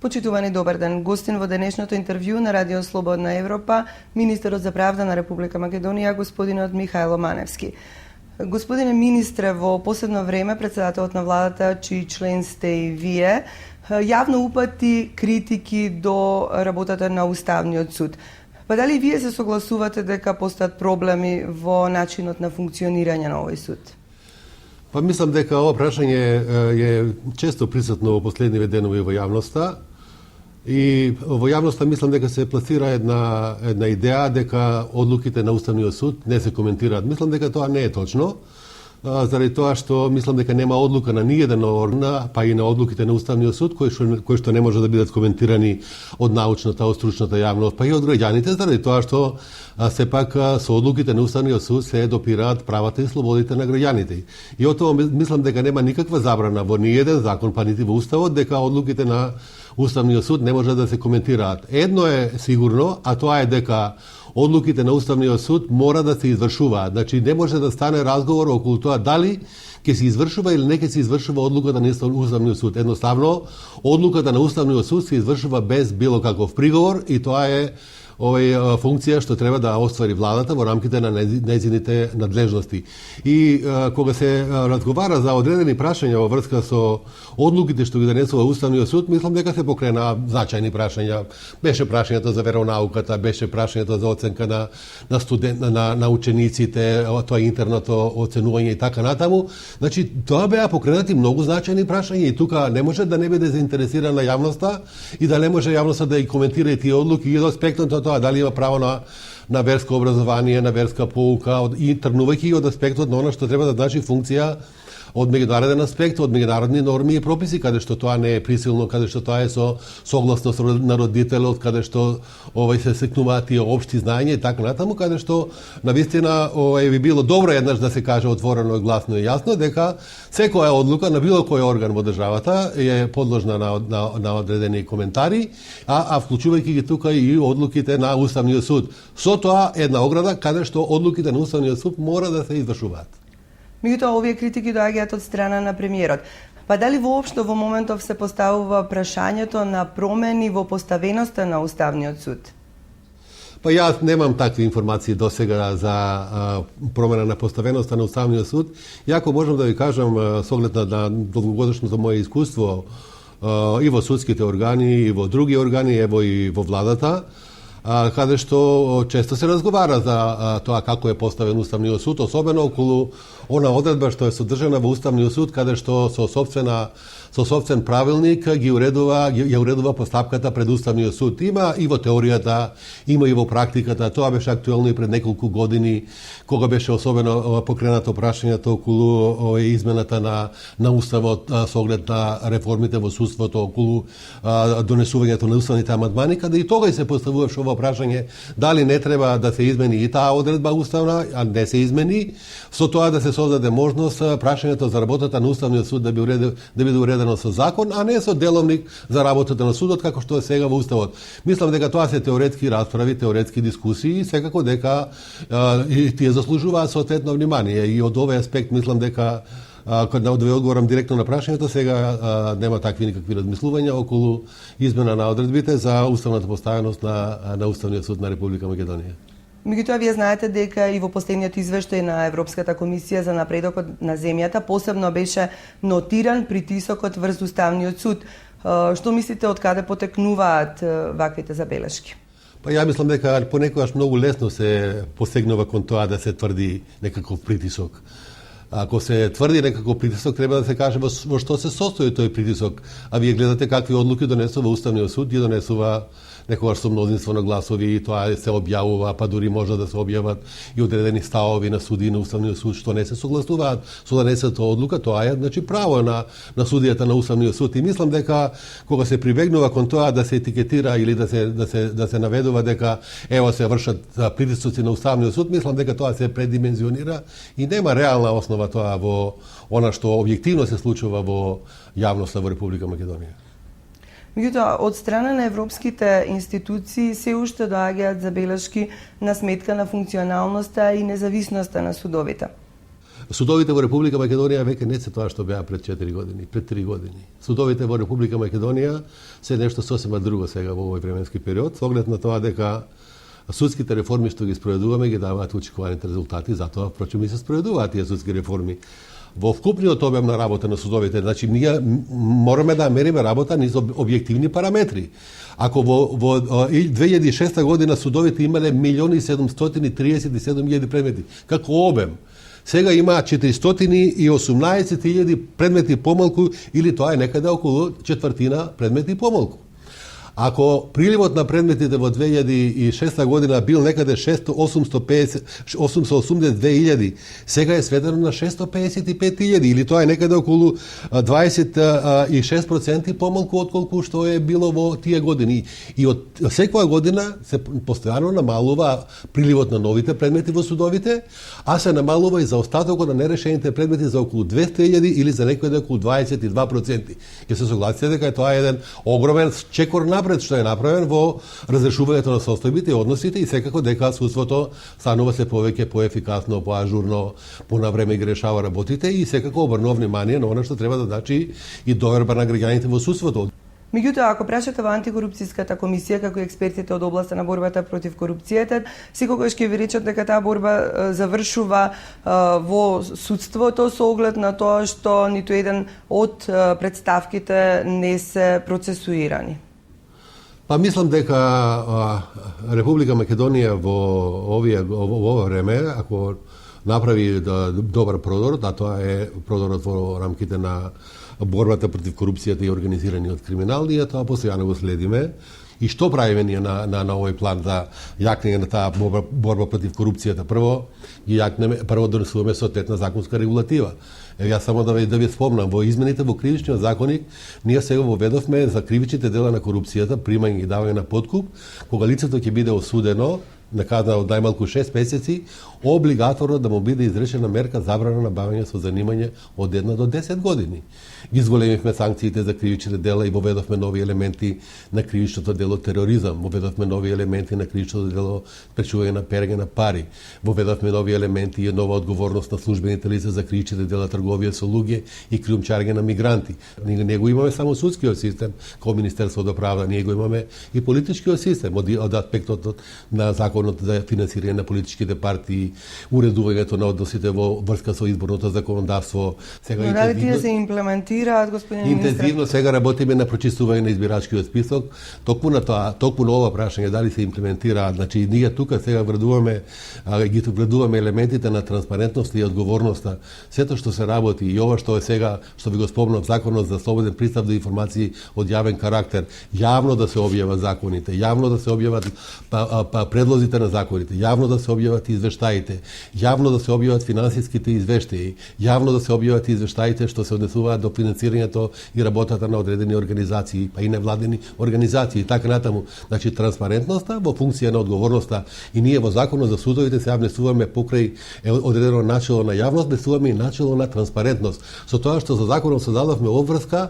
Почитувани добар ден. Гостин во денешното интервју на Радио Слободна Европа, министерот за правда на Република Македонија, господинот Михајло Маневски. Господине министре, во последно време председателот на владата, чиј член сте и вие, јавно упати критики до работата на Уставниот суд. Па дали вие се согласувате дека постојат проблеми во начинот на функционирање на овој суд? Па мислам дека ова прашање е често присутно во последниве денови во јавноста. И во јавноста мислам дека се пласира една идеја дека одлуките на Уставниот суд не се коментираат. Мислам дека тоа не е точно. Заради тоа што мислам дека нема одлука на ниеден орган, па и на одлуките на Уставниот суд кои што не може да бидат коментирани од научната, од стручната јавност, па и од граѓаните, заради тоа што сепак со одлуките на Уставниот суд се допираат правата и слободите на граѓаните. И од тоа мислам дека нема никаква забрана во ниеден закон, па нити во Уставот, дека одлуките на Уставниот суд не може да се коментираат. Едно е сигурно, а тоа е дека одлуките на Уставниот суд мора да се извршуваат. Значи не може да стане разговор околу тоа дали ќе се извршува или не ќе се извршува одлуката на Уставниот суд. Едноставно, одлуката на Уставниот суд се извршува без било каков приговор и тоа е функција што треба да оствари владата во рамките на нејзините надлежности. И кога се разговара за одредени прашања во врска со одлуките што ги донесува Уставниот суд, мислам дека се покрена значајни прашања. Беше прашањето за веронауката, беше прашањето за оценка на учениците, тоа интерното оценување и така натаму. Значи тоа беа покренати многу значајни прашања и тука не може да не биде заинтересирана јавноста и да не може јавноста да и коментира и тие одлуки и од аспектот на тоа дали има право на верско образование, на верска поука и тргнувајќи од аспектот на она што треба да значи функција од меѓународен аспект, од меѓународни норми и прописи, каде што тоа не е присилно, каде што тоа е со согласност на родителот, каде што се секнуваат тие општи знаења и така натаму, каде што навистина би било добро еднаш да се каже отворено, гласно и јасно дека секоја одлука на било кој орган во државата е подложна на одредени коментари, а вклучувајќи ги тука и одлуките на Уставниот суд. Со тоа една ограда каде што одлуките на Уставниот суд мора да се извршуваат. Меѓутоа, овие критики доаѓаат од страна на премиерот. Па дали воопшто во моментов се поставува прашањето на промени во поставеноста на Уставниот суд? Па јас немам такви информации досега за промена на поставеноста на Уставниот суд. Јако можам да ви кажам, со оглед на долгогодишното моје искуство и во судските органи, и во други органи, ево и во владата, каде што често се разговара за тоа како е поставен Уставниот суд, особено околу она одредба што е содржана во Уставниот суд, каде што со собствен правилник ја уредува постапката пред Уставниот суд. Има и во теоријата, има и во практиката. Тоа беше актуелно и пред неколку години, кога беше особено покренато прашањето околу измената на Уставот со оглед на реформите во судството, околу донесувањето на уставните амандмани, каде и тогаш се поставуваше ова прашање дали не треба да се измени и таа одредба уставна, а не се измени, со тоа да се создаде можност прашањето за работата на Уставниот суд да биде уредено со закон, а не со деловник за работата на судот како што е сега во Уставот. Мислам дека тоа се теоретски расправи, теоретски дискусии и секако дека и тие заслужуваат соодветно внимание и од овој аспект мислам дека кога да ви одговорам директно на прашањето, сега нема такви никакви размислувања околу измена на одредбите за уставната поставеност на Уставниот суд на Република Македонија. Меѓутоа, вие знаете дека и во последниот извештај на Европската комисија за напредокот на земјата посебно беше нотиран притисокот врз Уставниот суд. Што мислите од каде потекнуваат ваквите забелешки? Па ја мислам дека понекогаш многу лесно се посегнува кон тоа да се тврди некаков притисок. Ако се тврди некаков притисок, треба да се каже во што се состои тој притисок. А вие гледате какви одлуки донесува Уставниот суд, ги донесува некогаш со мнозинство на гласови и тоа се објавува, па дури може да се објават и одредени ставови на суди на Уставниот суд што не се согласуваат со донесената одлука, тоа е значи право на судијата на Уставниот суд. И мислам дека кога се прибегнува кон тоа да се етикетира или да се наведува дека ево се вршат притисоци на Уставниот суд, мислам дека тоа се предимензионира и нема реална основа тоа во она што објективно се случува во јавноста во Република Македонија. Меѓутоа, од страна на европските институции се уште доаѓаат забелешки на сметка на функционалноста и независноста на судовите. Судовите во Република Македонија веќе не се тоа што беа пред 4 години, пред 3 години. Судовите во Република Македонија се нешто сосема друго сега во овој временски период, со оглед на тоа дека судските реформи што ги спроведуваме ги даваат очекуваните резултати, затоа впрочем и се спроведуваат тие судски реформи. Во вкупниот обем на работа на судовите, значи ние мораме да мериме работа низ објективни параметри. Ако во 2006 година судовите имале 1.737.000 предмети, како обем, сега има 418.000 предмети помалку, или тоа е некаде околу четвртина предмети помалку. Ако приливот на предметите во 2006 година бил некаде 882.000, сега е сведено на 655.000, или тоа е некаде околу 26% помалку отколку што е било во тие години. И од секоја година се постојано намалува приливот на новите предмети во судовите, а се намалува и заостатокот на нерешените предмети за околу 200.000 или за некој околу 22%. Ќе се согласите дека тоа е еден огромен чекор напред што е направен во разрешувањето на состојбите и односите, и секако дека судството станува се повеќе поефикасно, поажурно, понавреме ги решава работите, и секако обрнува внимание на она што треба да значи и доверба на граѓаните во судството. Меѓутоа, ако прашате во антикорупцијската комисија, како и експертите од областа на борбата против корупцијата, секогаш ќе ви речат дека таа борба завршува во судството со оглед на тоа што ниту еден од претставките не се процесуирани. Па мислам дека Република Македонија во ова време, ако направи добар продор, да тоа е продорот во рамките на борбата против корупцијата и организираниот криминал, ние тоа постојано го следиме. И што правиме ние на овој план за јакнење на таа борба против корупцијата? Прво донесуваме соодветна законска регулатива. Јас само да ви спомнам, во измените во кривичниот законник, ние сега воведовме за кривичните дела на корупцијата, примање и давање на подкуп, кога лицето ќе биде осудено, наказано од најмалку 6 месеци, облигаторно да му биде изречена мерка забрана на бавење со занимање од 1 до 10 години. Ги зголемивме санкциите за кривичните дела и воведовме нови елементи на кривичното дело тероризам, воведовме нови елементи на кривичното дело спречување на перење на пари, воведовме нови елементи и нова одговорност на службените лица за кривичните дела трговија со луѓе и криумчарење на мигранти. Ние не го имаме само судскиот систем, како Министерство за правда, ние го имаме и политичкиот систем, од аспектот на законот за финансирање на политичките партии, уредувањето на односите во врска со изборното законодавство. Сега но дали тие се имплементираат, господин министр? Интензивно сега работиме на прочистување на избирачкиот список. Токму на ова прашање дали се имплементираат, значи ние тука сега вредуваме елементите на транспарентност и одговорноста. Сето што се работи и ова што е сега, што ви го спомнав, законот за слободен пристап до информации од јавен карактер, јавно да се објават законите, јавно да се објават предлозите на законите, јавно да се објават извештаите, јавно да се објават финансиските извештаи, јавно да се објават извештаите што се однесуваат до финансирањето и работата на одредени организации, па и невладени организации и така натаму. Значи транспарентноста во функција на одговорноста, и ние во законот за судовите се внесуваме покрај одредено начело на јавност, внесуваме и начело на транспарентност. Со тоа што за законот создадовме обврска,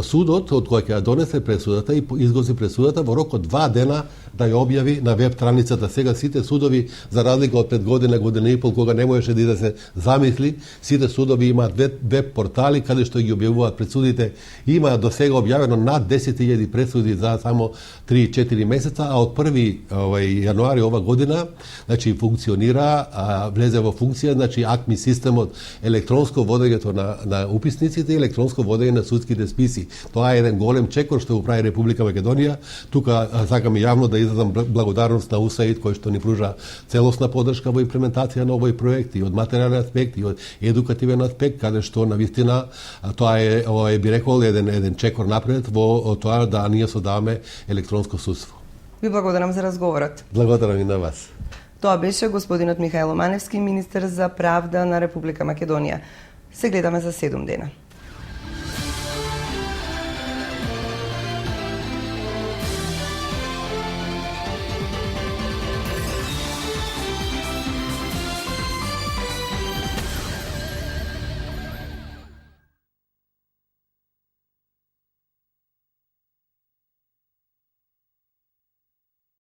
судот од кој ќе донесе пресудата и изгласи пресудата во рок од 2 дена да ја објави на веб страницата. Сега сите судови, за разлика од 5 година, година и пол, кога не можеше да се замисли, сите судови имаат веб портали каде што ги објавуваат пресудите. Има до сега објавено над 10.000 пресуди за само 3-4 месеца, а од 1 јануари ова година, значи функционира, влезе во функција, значи АКМИ системот, електронско водењето на уписниците и електронско водење на судски списи. Тоа е еден голем чекор што го прави Република Македонија. Тука сакам јавно да изразам благодарност на УСАИД кој што ни пружа целосна поддршка во имплементација на овој проект и од материјален аспект и од едукативен аспект, каде што навистина тоа е би рекол еден чекор напред во тоа да ние создаваме електронско судство. Ви благодарам за разговорот. Благодарам и на вас. Тоа беше господинот Михајло Маневски, министер за правда на Република Македонија. Се гледаме за 7 дена.